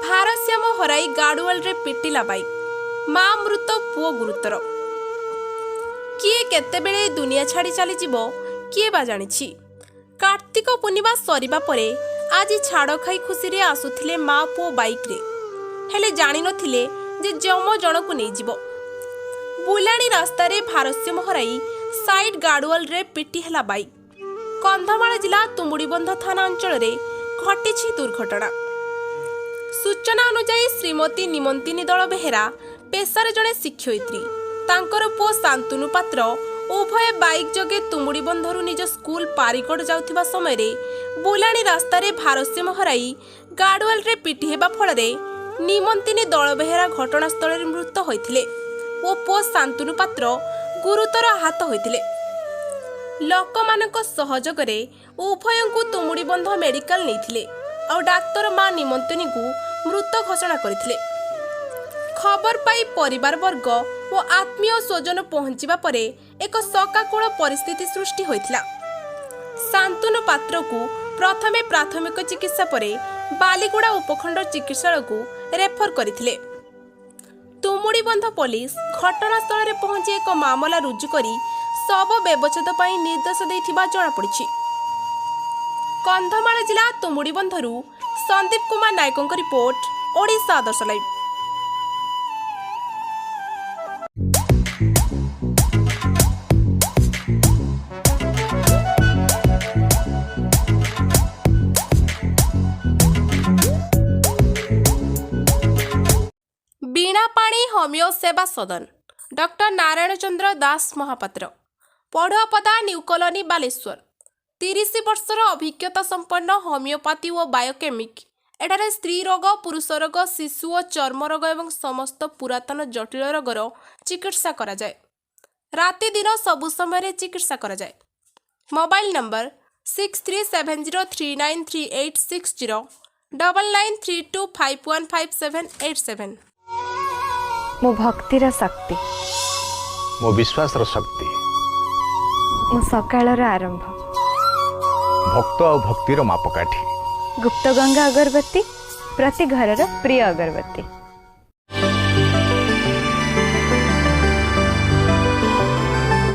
ଭାରସାମ୍ୟ ହରାଇ ଗାଡୁଆଲରେ ପିଟିଲା ବାଇକ୍। ମା ମୃତ, ପୁଅ ଗୁରୁତର। କିଏ କେତେବେଳେ ଦୁନିଆ ଛାଡ଼ି ଚାଲିଯିବ କିଏ ବା ଜାଣିଛି। କାର୍ତ୍ତିକ ପୂର୍ଣ୍ଣିମା ସରିବା ପରେ ଆଜି ଛାଡ଼ ଖାଇ ଖୁସିରେ ଆସୁଥିଲେ ମା ପୁଅ ବାଇକ୍ରେ, ହେଲେ ଜାଣିନଥିଲେ ଯେ ଯମ ଜଣକୁ ନେଇଯିବ। ବୁଲାଣି ରାସ୍ତାରେ ଭାରସାମ୍ୟ ହରାଇ ସାଇଡ୍ ଗାଡୁଆଲରେ ପିଟି ହେଲା ବାଇକ୍। କନ୍ଧମାଳ ଜିଲ୍ଲା ତୁମୁଡ଼ିବନ୍ଧ ଥାନା ଅଞ୍ଚଳରେ ଘଟିଛି ଦୁର୍ଘଟଣା। ସୂଚନା ଅନୁଯାୟୀ ଶ୍ରୀମତୀ ନିମନ୍ତିନୀ ଦଳ ବେହେରା ପେଶାରେ ଜଣେ ଶିକ୍ଷୟିତ୍ରୀ, ତାଙ୍କର ପୁଅ ଶାନ୍ତନୁ ପାତ୍ର ଉଭୟ ବାଇକ୍ ଯୋଗେ ତୁମୁଡ଼ିବନ୍ଧରୁ ନିଜ ସ୍କୁଲ ପାରିଗଡ଼ ଯାଉଥିବା ସମୟରେ ବୁଲାଣି ରାସ୍ତାରେ ଭାରସାମ୍ୟ ହରାଇ ଗାଡୁଆଲରେ ପିଟି ହେବା ଫଳରେ ନିମନ୍ତିନୀ ଦଳ ବେହେରା ଘଟଣାସ୍ଥଳରେ ମୃତ ହୋଇଥିଲେ ଓ ପୁଅ ଶାନ୍ତନୁ ପାତ୍ର ଗୁରୁତର ଆହତ ହୋଇଥିଲେ। ଲୋକମାନଙ୍କ ସହଯୋଗରେ ଉଭୟଙ୍କୁ ତୁମୁଡ଼ିବନ୍ଧ ମେଡିକାଲ ନେଇଥିଲେ ଆଉ ଡାକ୍ତର ମା ନିମନ୍ତିନୀଙ୍କୁ ମୃତ ଘୋଷଣା କରିଥିଲେ। ଖବର ପାଇ ପରିବାର ବର୍ଗ ଓ ଆତ୍ମୀୟ ସ୍ୱଜନ ପହଞ୍ଚିବା ପରେ ଏକ ଶୋକାକୁଳ ପରିସ୍ଥିତି ସୃଷ୍ଟି ହୋଇଥିଲା। ଶାନ୍ତନୁ ପାତ୍ରକୁ ପ୍ରଥମେ ପ୍ରାଥମିକ ଚିକିତ୍ସା ପରେ ବାଲିଗୁଡ଼ା ଉପଖଣ୍ଡ ଚିକିତ୍ସାଳୟକୁ ରେଫର କରିଥିଲେ। ତୁମୁଡ଼ିବନ୍ଧ ପୋଲିସ ଘଟଣାସ୍ଥଳରେ ପହଞ୍ଚି ଏକ ମାମଲା ରୁଜୁ କରି ଶବ ବ୍ୟବଚ୍ଛେଦ ପାଇଁ ନିର୍ଦ୍ଦେଶ ଦେଇଥିବା ଜଣାପଡ଼ିଛି। କନ୍ଧମାଳ ଜିଲ୍ଲା ତୁମୁଡ଼ିବନ୍ଧରୁ ସନ୍ଦୀପ କୁମାର ନାୟକଙ୍କ ରିପୋର୍ଟ, ଓଡ଼ିଶା ଆଦର୍ଶ ଲାଇଭ୍। बीणापाणी होमिओ सेवा सदन डॉक्टर नारायण चंद्र दास महापात्र, पढ़ुआपदा न्यू कॉलोनी बालेश्वर। 30 वर्षर अभिज्ञता संपन्न होमिओपाथी और बायोकेमिक एठारे स्त्री रोग, पुरुष रोग, शिशु और चर्म रोग एवं समस्त पुरातन जटिल रोगर चिकित्सा करा जाए। राति दिन सबु समय चिकित्सा करा जाए। Mobile number 6370393860 9932515787। मो भक्तिर शक्ति, मो विश्वास शक्ति, मो सकाळर आरंभ, भक्त और भक्तिर मापकाठी, गुप्त गंगा अगरबत्ती प्रति घरर प्रिय अगरबत्ती।